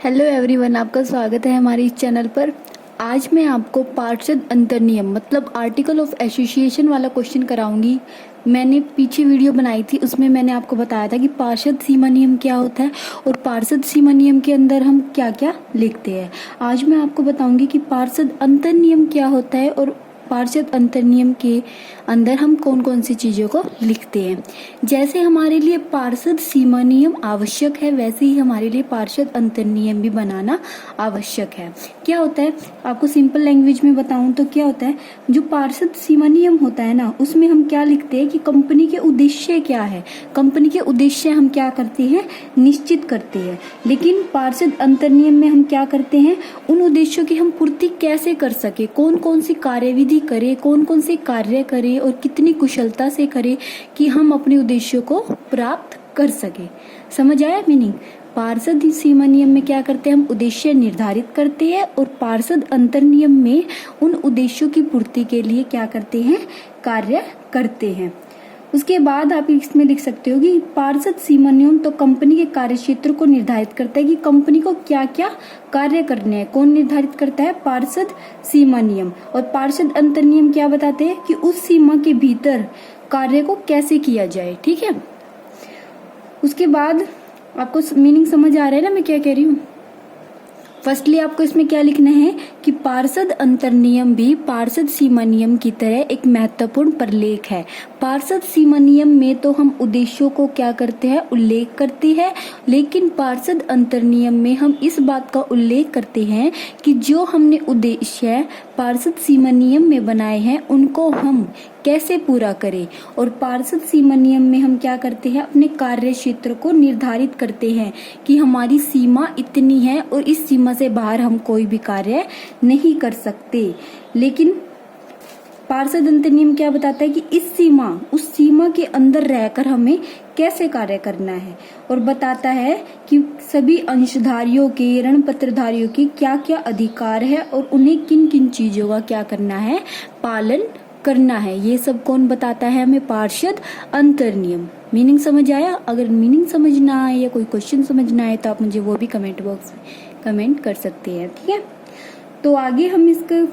Hello everyone, आपका स्वागत है हमारे इस चैनल पर। आज मैं आपको पार्षद अंतर्नियम मतलब आर्टिकल ऑफ एसोसिएशन वाला क्वेश्चन कराऊंगी। मैंने पीछे वीडियो बनाई थी, उसमें मैंने आपको बताया था कि पार्षद सीमा नियम क्या होता है और पार्षद सीमा नियम के अंदर हम क्या क्या लिखते हैं। आज मैं आपको बताऊंगी कि पार्षद अंतर्नियम क्या होता है और पार्षद अंतर्नियम के अंदर हम कौन कौन सी चीज़ों को लिखते हैं। जैसे हमारे लिए पार्षद सीमा नियम आवश्यक है, वैसे ही हमारे लिए पार्षद अंतर्नियम भी बनाना आवश्यक है। क्या होता है, आपको सिंपल लैंग्वेज में बताऊं तो क्या होता है, जो पार्षद सीमा नियम होता है ना, उसमें हम क्या लिखते हैं कि कंपनी के उद्देश्य क्या है। कंपनी के उद्देश्य हम क्या करते हैं, निश्चित करते हैं। लेकिन पार्षद अंतर्नियम में हम क्या करते हैं, उन उद्देश्यों की हम पूर्ति कैसे कर सके, कौन कौन सी कार्यविधि करें, कौन कौन से कार्य करें और कितनी कुशलता से करें कि हम अपने उद्देश्यों को प्राप्त कर सके। समझ आया मीनिंग। पार्षद सीमा नियम में क्या करते हैं, हम उद्देश्य निर्धारित करते हैं और पार्षद अंतर्नियम में उन उद्देश्यों की पूर्ति के लिए क्या करते हैं, कार्य करते हैं। उसके बाद आप इसमें लिख सकते हो कि पार्षद सीमा नियम तो कंपनी के कार्यक्षेत्र को निर्धारित करता है कि कंपनी को क्या क्या कार्य करने हैं। कौन निर्धारित करता है, पार्षद सीमा नियम। और पार्षद अंतर्नियम क्या बताते हैं कि उस सीमा के भीतर कार्य को कैसे किया जाए। ठीक है, उसके बाद आपको मीनिंग समझ आ रहा है ना मैं क्या कह रही हूँ। फर्स्टली आपको इसमें क्या लिखना है कि पार्षद अंतर्नियम भी पार्षद सीमा नियम की तरह एक महत्वपूर्ण प्रलेख है। पार्षद सीमा नियम में तो हम उद्देश्यों को क्या करते हैं, उल्लेख करते हैं, लेकिन पार्षद अंतर्नियम में हम इस बात का उल्लेख करते हैं कि जो हमने उद्देश्य पार्षद सीमा नियम में बनाए हैं उनको हम कैसे पूरा करें। और पार्षद सीमा नियम में हम क्या करते हैं, अपने कार्य क्षेत्र को निर्धारित करते हैं कि हमारी सीमा इतनी है और इस सीमा से बाहर हम कोई भी कार्य नहीं कर सकते। लेकिन पार्षद अंतर्नियम क्या बताता है कि इस सीमा, उस सीमा के अंदर रहकर हमें कैसे कार्य करना है, और बताता है कि सभी अंशधारियों के, ऋण पत्रधारियों के क्या क्या अधिकार है और उन्हें किन किन चीजों का क्या करना है, पालन करना है। ये सब कौन बताता है हमें, पार्षद अंतर्नियम। मीनिंग समझ आया। अगर मीनिंग समझ ना आए या कोई क्वेश्चन समझ ना आए तो आप मुझे वो भी कमेंट बॉक्स में कमेंट कर सकते हैं। ठीक है, तो आगे हम इसके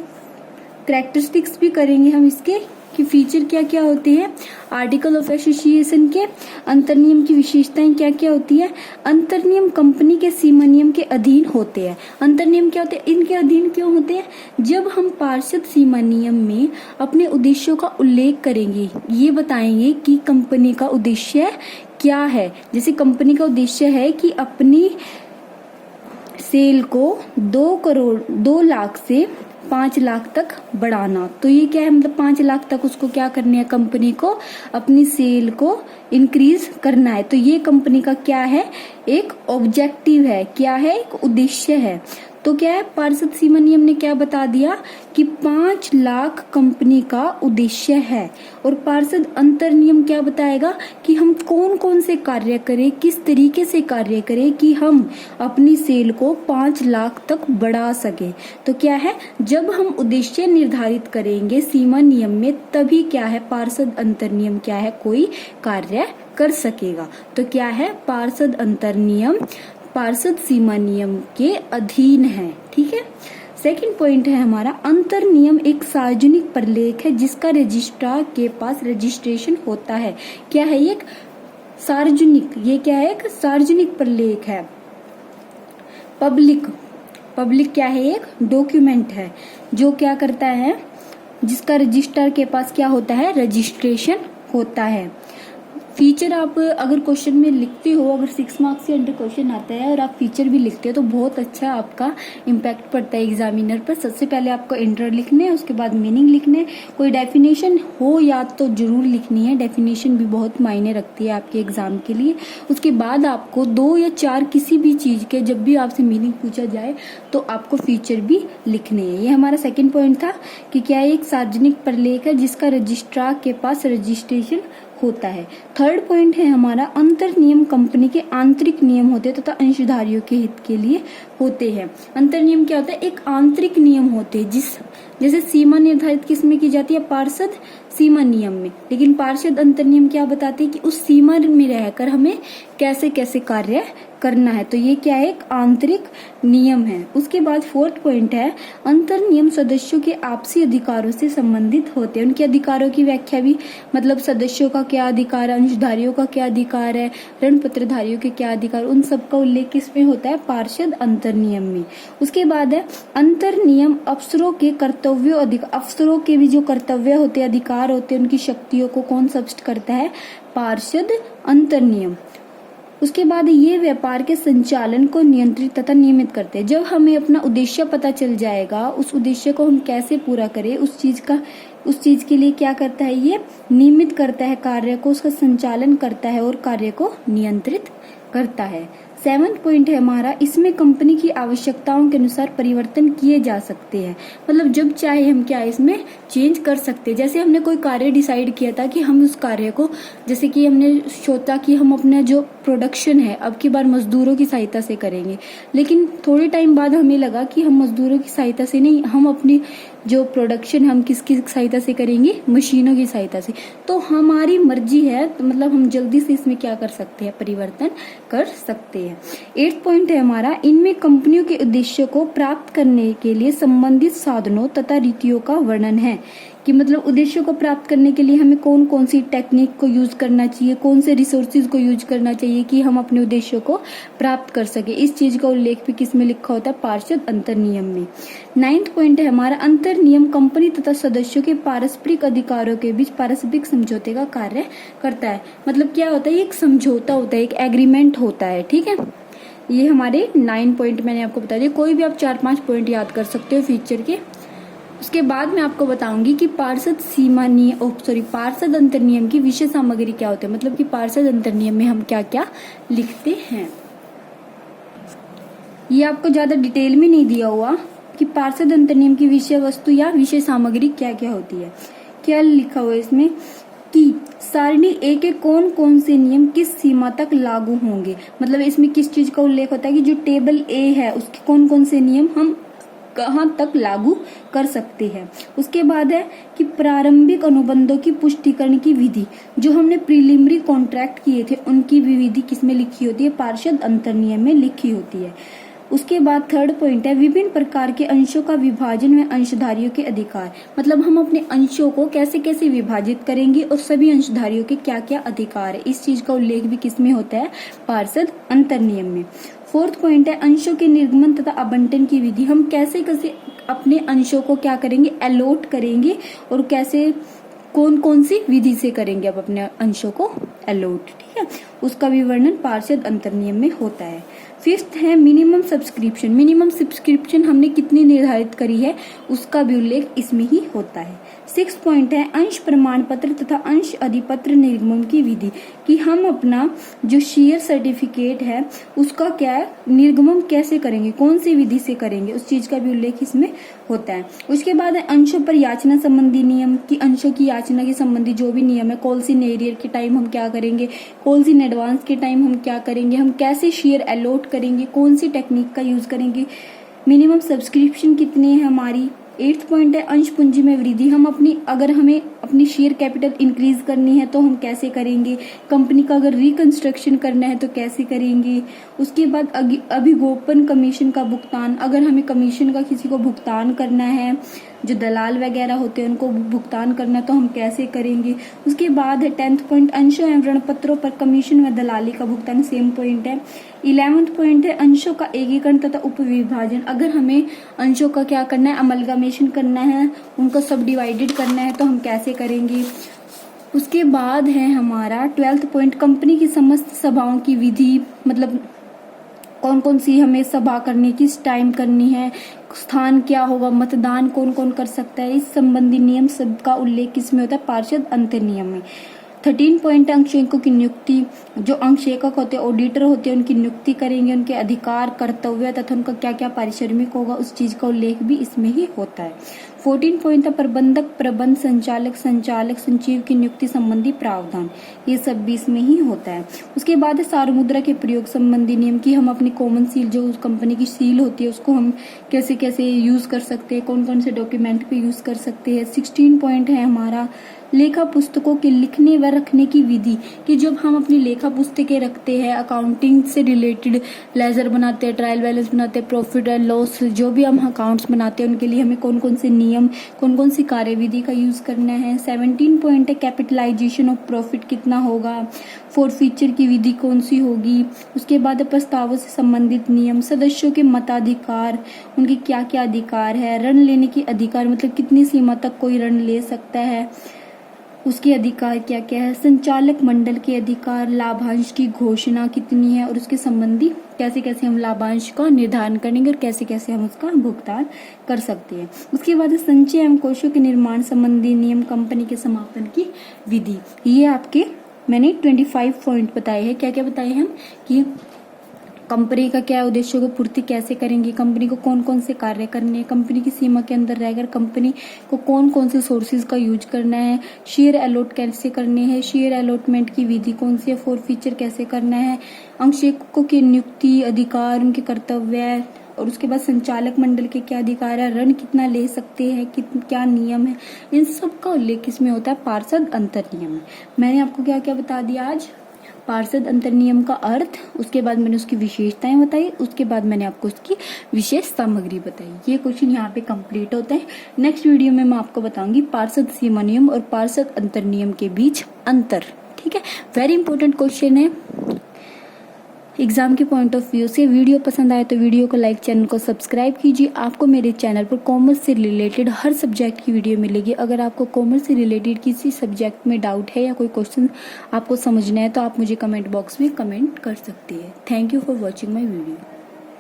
कैरेक्टरिस्टिक्स भी करेंगे, हम इसके कि फीचर क्या क्या होते हैं, आर्टिकल ऑफ एसोसिएशन के अंतर्नियम की विशेषताएं क्या क्या होती है। अंतर्नियम कंपनी के सीमा नियम के अधीन होते हैं। अंतर्नियम क्या होते हैं, इनके अधीन क्यों होते हैं, जब हम पार्षद सीमा नियम में अपने उद्देश्यों का उल्लेख करेंगे, ये बताएंगे कि कंपनी का उद्देश्य क्या है। जैसे कंपनी का उद्देश्य है कि अपनी सेल को 2 लाख से 5 लाख तक बढ़ाना। तो ये क्या है, मतलब 5 लाख तक उसको क्या करना है, कंपनी को अपनी सेल को इंक्रीज करना है। तो ये कंपनी का क्या है, एक ऑब्जेक्टिव है, क्या है, एक उद्देश्य है। तो क्या है, पार्षद सीमा नियम ने क्या बता दिया कि 5 लाख कंपनी का उद्देश्य है। और पार्षद अंतर्नियम क्या बताएगा कि हम कौन कौन से कार्य करें, किस तरीके से कार्य करें कि हम अपनी सेल को 5 लाख तक बढ़ा सके। तो क्या है, जब हम उद्देश्य निर्धारित करेंगे सीमा नियम में, तभी क्या है, पार्षद अंतर्नियम क्या है, कोई कार्य कर सकेगा। तो क्या है, पार्षद अंतर्नियम पार्षद सीमा नियम के अधीन है। ठीक है, सेकंड पॉइंट है हमारा, अंतर्नियम एक सार्वजनिक प्रलेख है जिसका रजिस्ट्रार के पास रजिस्ट्रेशन होता है। क्या है, ये एक सार्वजनिक, ये क्या है, एक सार्वजनिक प्रलेख है। पब्लिक क्या है, एक डॉक्यूमेंट है जो क्या करता है, जिसका रजिस्ट्रार के पास क्या होता है, रजिस्ट्रेशन होता है। फीचर आप अगर क्वेश्चन में लिखते हो, अगर 6 मार्क्स के अंडर क्वेश्चन आता है और आप फीचर भी लिखते हो तो बहुत अच्छा आपका इम्पैक्ट पड़ता है एग्जामिनर पर। सबसे पहले आपको इंटर लिखने है, उसके बाद मीनिंग लिखने, कोई डेफिनेशन हो याद तो जरूर लिखनी है। डेफिनेशन भी बहुत मायने रखती है आपके एग्जाम के लिए। उसके बाद आपको 2 या 4 किसी भी चीज के जब भी आपसे मीनिंग पूछा जाए तो आपको फीचर भी लिखने हैं। ये हमारा सेकेंड पॉइंट था कि क्या एक सार्वजनिक प्रलेख है जिसका रजिस्ट्रार के पास रजिस्ट्रेशन होता है। थर्ड पॉइंट है हमारा, अंतर्नियम कंपनी के आंतरिक नियम होते हैं तथा अंशधारियों के हित के लिए होते हैं। अंतर्नियम क्या होता है, एक आंतरिक नियम होते हैं, जैसे सीमा निर्धारित किसमें की जाती है, पार्षद सीमा नियम में। लेकिन पार्षद अंतर नियम क्या बताते हैं कि उस सीमा में रहकर हमें कैसे कैसे कार्य करना है। तो ये क्या है, एक आंतरिक नियम है। उसके बाद फोर्थ पॉइंट है, अंतर नियम सदस्यों के आपसी अधिकारों से संबंधित होते हैं। उनके अधिकारों की व्याख्या भी, मतलब सदस्यों का क्या अधिकार है, अंशधारियों का क्या अधिकार है, ऋण पत्रधारियों के क्या अधिकार, उन सबका उल्लेख किसमें होता है, पार्षद अंतर नियम में। उसके बाद है अंतर नियम अफसरों के कर्तव्यों, अफसरों के भी जो कर्तव्य होते हैं, अधिकार होते हैं, उनकी शक्तियों को कौन स्पष्ट करता है, पार्षद अंतर नियम। उसके बाद ये व्यापार के संचालन को नियंत्रित तथा नियमित करते हैं। जब हमें अपना उद्देश्य पता चल जाएगा, उस उद्देश्य को हम कैसे पूरा करें, उस चीज के लिए क्या करता है, ये नियमित करता है कार्य को, उसका संचालन करता है और कार्य को नियंत्रित करता है। 7वां पॉइंट है हमारा, इसमें कंपनी की आवश्यकताओं के अनुसार परिवर्तन किए जा सकते हैं। मतलब जब चाहे हम क्या इसमें चेंज कर सकते हैं। जैसे हमने कोई कार्य डिसाइड किया था कि हम उस कार्य को, जैसे कि हमने सोचा कि हम अपना जो प्रोडक्शन है अब की बार मजदूरों की सहायता से करेंगे, लेकिन थोड़े टाइम बाद हमें लगा कि हम मजदूरों की सहायता से नहीं, हम अपनी जो प्रोडक्शन हम किसकी सहायता से करेंगे, मशीनों की सहायता से। तो हमारी मर्जी है, तो मतलब हम जल्दी से इसमें क्या कर सकते हैं, परिवर्तन कर सकते हैं। 8वां पॉइंट है हमारा, इनमें कंपनियों के उद्देश्यों को प्राप्त करने के लिए संबंधित साधनों तथा रीतियों का वर्णन है। कि मतलब उद्देश्यों को प्राप्त करने के लिए हमें कौन कौन सी टेक्निक को यूज करना चाहिए, कौन से रिसोर्सेज को यूज करना चाहिए कि हम अपने उद्देश्यों को प्राप्त कर सके। इस चीज का उल्लेख भी किसमें लिखा होता है, पार्षद अंतर नियम में। 9वां पॉइंट है हमारा, अंतर नियम कंपनी तथा सदस्यों के पारस्परिक अधिकारों के बीच पारस्परिक समझौते का कार्य करता है। मतलब क्या होता है, एक समझौता होता है, एक एग्रीमेंट होता है। ठीक है, ये हमारे 9 पॉइंट मैंने आपको बता दिया। कोई भी आप 4-5 पॉइंट याद कर सकते हो फीचर के। उसके बाद मैं आपको बताऊंगी कि पार्षद अंतर नियम की विषय सामग्री क्या होती है। मतलब कि पार्षद अंतर नियम में हम क्या क्या लिखते हैं। ये आपको ज्यादा डिटेल में नहीं दिया हुआ कि पार्षद अंतर नियम की विषय वस्तु या विषय सामग्री क्या क्या होती है। क्या लिखा हुआ है इसमें कि सारणी ए के कौन कौन से नियम किस सीमा तक लागू होंगे। मतलब इसमें किस चीज का उल्लेख होता है कि जो टेबल ए है उसके कौन कौन से नियम हम कहां तक लागू कर सकते हैं। उसके बाद है कि प्रारंभिक अनुबंधों की पुष्टिकरण की विधि, जो हमने प्रीलिमिनरी कॉन्ट्रैक्ट किए थे उनकी भी विधि किसमें लिखी होती है, पार्षद अंतर नियम में लिखी होती है। उसके बाद 3rd पॉइंट है, विभिन्न प्रकार के अंशों का विभाजन व अंशधारियों के अधिकार। मतलब हम अपने अंशों को कैसे कैसे विभाजित करेंगे और सभी अंशधारियों के क्या क्या अधिकार है, इस चीज का उल्लेख भी किसमें होता है, पार्षद अंतर नियम में। 4th पॉइंट है, अंशों के निर्गमन तथा आवंटन की विधि। हम कैसे कैसे अपने अंशों को क्या करेंगे, अलॉट करेंगे और कैसे कौन कौन सी विधि से करेंगे अब अपने अंशों को अलॉट। ठीक है, उसका भी वर्णन पार्षद अंतर नियम में होता है। 5th है मिनिमम सब्सक्रिप्शन। मिनिमम सब्सक्रिप्शन हमने कितनी निर्धारित करी है उसका भी उल्लेख इसमें ही होता है। 6th पॉइंट है, अंश प्रमाण पत्र तथा अंश अधिपत्र निर्गमन की विधि। कि हम अपना जो शेयर सर्टिफिकेट है उसका क्या है, निर्गमन कैसे करेंगे, कौन सी विधि से करेंगे, उस चीज का भी उल्लेख इसमें होता है। उसके बाद है अंशों पर याचना संबंधी नियम। कि अंशों की याचना के संबंधी जो भी नियम है, कॉल्स इन एरियर के टाइम हम क्या करेंगे, कॉल्स इन एडवांस के टाइम हम क्या करेंगे, हम कैसे शेयर अलॉट करेंगे, कौन सी टेक्निक का यूज करेंगे, मिनिमम सब्सक्रिप्शन कितनी है हमारी। 8th पॉइंट है, अंश पूंजी में वृद्धि। हम अगर हमें अपनी शेयर कैपिटल इंक्रीज करनी है तो हम कैसे करेंगे, कंपनी का अगर रिकंस्ट्रक्शन करना है तो कैसे करेंगे। उसके बाद अभिगोपन कमीशन का भुगतान, अगर हमें कमीशन का किसी को भुगतान करना है, जो दलाल वगैरह होते हैं उनको भुगतान करना, तो हम कैसे करेंगे। उसके बाद है 10th पॉइंट, अंशों एवं ऋण पत्रों पर कमीशन व दलाली का भुगतान, सेम पॉइंट है। 11th पॉइंट है, अंशों का एकीकरण तथा उपविभाजन। अगर हमें अंशों का क्या करना है, अमलगामेशन करना है, उनको सब डिवाइडेड करना है तो हम कैसे करेंगे। उसके बाद है हमारा 12th पॉइंट, कंपनी की समस्त सभाओं की विधि। मतलब कौन कौन सी हमें सभा करनी, किस टाइम करनी है, स्थान क्या होगा, मतदान कौन कौन कर सकता है, इस संबंधी नियम सबका उल्लेख किसमें होता है, पार्षद अंतर नियम में। 13 पॉइंट, अंशेकों की नियुक्ति। जो अंशेकक होते हैं, ऑडिटर होते हैं, उनकी नियुक्ति करेंगे, उनके अधिकार कर्तव्य तथा उनका क्या क्या पारिश्रमिक होगा, उस चीज का उल्लेख भी इसमें ही होता है। 14 पॉइंट है, प्रबंधक, प्रबंध संचालक, संचिव की नियुक्ति संबंधी प्रावधान। ये सब भी इसमें ही होता है। उसके बाद है सार्वमुद्रा के प्रयोग संबंधी नियम। की हम अपनी कॉमन सील, जो उस कंपनी की सील होती है, उसको हम कैसे कैसे यूज कर सकते हैं, कौन कौन से डॉक्यूमेंट पे यूज कर सकते हैं। 16 पॉइंट है हमारा लेखा पुस्तकों के लिखने व रखने की विधि, कि जब हम अपनी लेखा पुस्तकें रखते हैं, अकाउंटिंग से रिलेटेड लेजर बनाते हैं, ट्रायल बैलेंस बनाते हैं, प्रॉफिट एंड लॉस, जो भी हम अकाउंट्स बनाते हैं उनके लिए हमें कौन कौन से नियम, कौन कौन सी कार्यविधि का यूज करना है। 17 पॉइंट है कैपिटलाइजेशन ऑफ प्रॉफिट कितना होगा, फोरफीचर की विधि कौन सी होगी। उसके बाद प्रस्तावों से संबंधित नियम, सदस्यों के मताधिकार, उनके क्या क्या अधिकार है, ऋण लेने की अधिकार मतलब कितनी सीमा तक कोई ऋण ले सकता है, उसके अधिकार क्या क्या है, संचालक मंडल के अधिकार, लाभांश की घोषणा कितनी है और उसके संबंधी कैसे कैसे हम लाभांश का निर्धारण करेंगे और कैसे कैसे हम उसका भुगतान कर सकते हैं। उसके बाद संचय एवं कोषों के निर्माण संबंधी नियम, कंपनी के समापन की विधि। ये आपके मैंने 25 पॉइंट बताए हैं। क्या क्या बताए हैं हम, कि कंपनी का क्या उद्देश्य को पूर्ति कैसे करेंगे, कंपनी को कौन कौन से कार्य करने हैं, कंपनी की सीमा के अंदर रहकर कंपनी को कौन कौन से सोर्सेज का यूज करना है, शेयर अलॉट कैसे करने हैं, शेयर अलॉटमेंट की विधि कौन सी है, फोरफीचर कैसे करना है, अंशकों की नियुक्ति, अधिकार, उनके कर्तव्य, और उसके बाद संचालक मंडल के क्या अधिकार है, ऋण कितना ले सकते हैं, क्या नियम है, इन सब का उल्लेख इसमें होता है पार्षद अंतर नियम में। मैंने आपको क्या क्या बता दिया आज, पार्षद अंतर नियम का अर्थ, उसके बाद मैंने उसकी विशेषताएं बताई, उसके बाद मैंने आपको उसकी विशेष सामग्री बताई। ये क्वेश्चन यहाँ पे कंप्लीट होते हैं। नेक्स्ट वीडियो में मैं आपको बताऊंगी पार्षद सीमा नियम और पार्षद अंतर नियम के बीच अंतर। ठीक है, वेरी इंपॉर्टेंट क्वेश्चन है एग्जाम के पॉइंट ऑफ व्यू से। वीडियो पसंद आए तो वीडियो को लाइक, चैनल को सब्सक्राइब कीजिए। आपको मेरे चैनल पर कॉमर्स से रिलेटेड हर सब्जेक्ट की वीडियो मिलेगी। अगर आपको कॉमर्स से रिलेटेड किसी सब्जेक्ट में डाउट है या कोई क्वेश्चन आपको समझना है तो आप मुझे कमेंट बॉक्स में कमेंट कर सकते हैं। Thank you for watching my video.